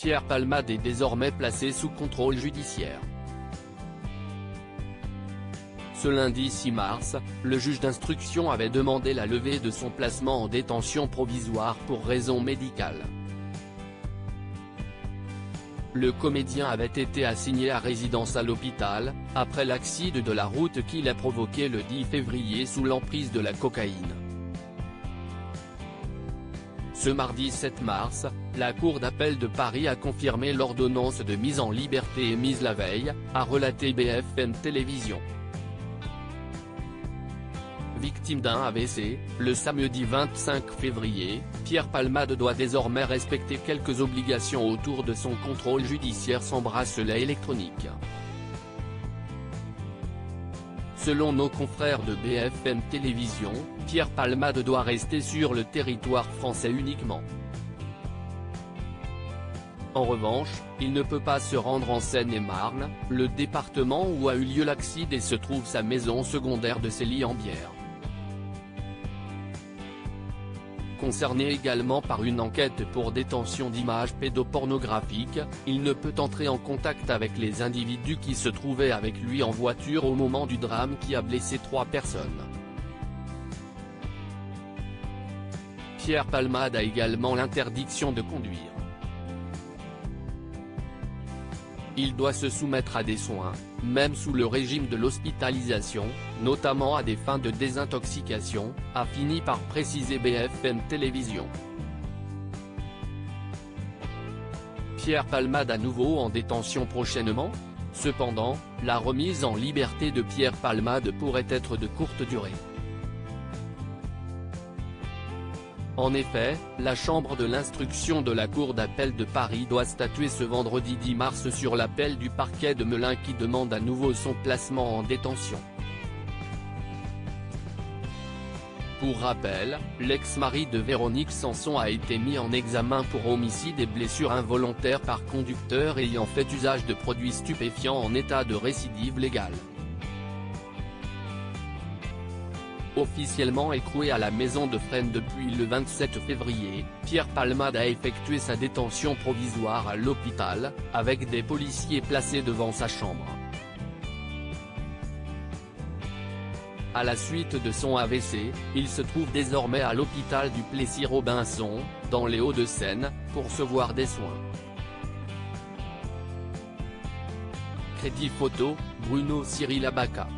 Pierre Palmade est désormais placé sous contrôle judiciaire. Ce lundi 6 mars, le juge d'instruction avait demandé la levée de son placement en détention provisoire pour raison médicale. Le comédien avait été assigné à résidence à l'hôpital, après l'accident de la route qu'il a provoqué le 10 février sous l'emprise de la cocaïne. Ce mardi 7 mars, la Cour d'appel de Paris a confirmé l'ordonnance de mise en liberté émise la veille, a relaté BFM Télévision. Victime d'un AVC, le samedi 25 février, Pierre Palmade doit désormais respecter quelques obligations autour de son contrôle judiciaire sans bracelet électronique. Selon nos confrères de BFM Télévision, Pierre Palmade doit rester sur le territoire français uniquement. En revanche, il ne peut pas se rendre en Seine-et-Marne, le département où a eu lieu l'accident et se trouve sa maison secondaire de Célie-en-Bière. Concerné également par une enquête pour détention d'images pédopornographiques, il ne peut entrer en contact avec les individus qui se trouvaient avec lui en voiture au moment du drame qui a blessé 3 personnes. Pierre Palmade a également l'interdiction de conduire. Il doit se soumettre à des soins, même sous le régime de l'hospitalisation, notamment à des fins de désintoxication, a fini par préciser BFM Télévision. Pierre Palmade à nouveau en détention prochainement? Cependant, la remise en liberté de Pierre Palmade pourrait être de courte durée. En effet, la chambre de l'instruction de la Cour d'appel de Paris doit statuer ce vendredi 10 mars sur l'appel du parquet de Melun qui demande à nouveau son placement en détention. Pour rappel, l'ex-mari de Véronique Sanson a été mis en examen pour homicide et blessure involontaire par conducteur ayant fait usage de produits stupéfiants en état de récidive légale. Officiellement écroué à la maison de Fresnes depuis le 27 février, Pierre Palmade a effectué sa détention provisoire à l'hôpital, avec des policiers placés devant sa chambre. À la suite de son AVC, il se trouve désormais à l'hôpital du Plessis-Robinson, dans les Hauts-de-Seine, pour recevoir des soins. Crédit photo, Bruno Cyril Abaca.